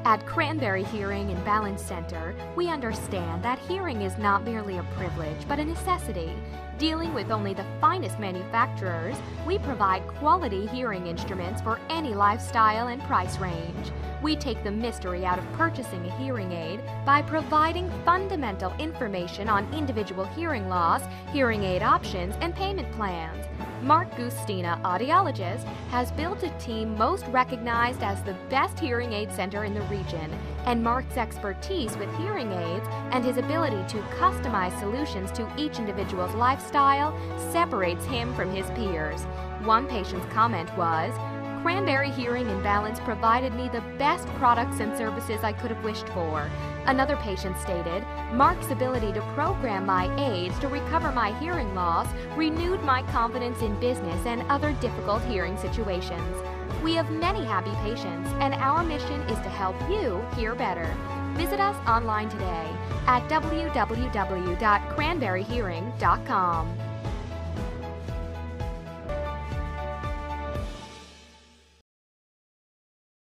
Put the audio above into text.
At Cranberry Hearing and Balance Center, we understand that hearing is not merely a privilege, but a necessity. Dealing with only the finest manufacturers, we provide quality hearing instruments for any lifestyle and price range. We take the mystery out of purchasing a hearing aid by providing fundamental information on individual hearing loss, hearing aid options, and payment plans. Mark Gustina Audiologist has built a team most recognized as the best hearing aid center in the region, and Mark's expertise with hearing aids and his ability to customize solutions to each individual's lifestyle separates him from his peers. One patient's comment was, "Cranberry Hearing and Balance provided me the best products and services I could have wished for." Another patient stated, "Mark's ability to program my aids to recover my hearing loss renewed my confidence in business and other difficult hearing situations." We have many happy patients, and our mission is to help you hear better. Visit us online today at www.cranberryhearing.com.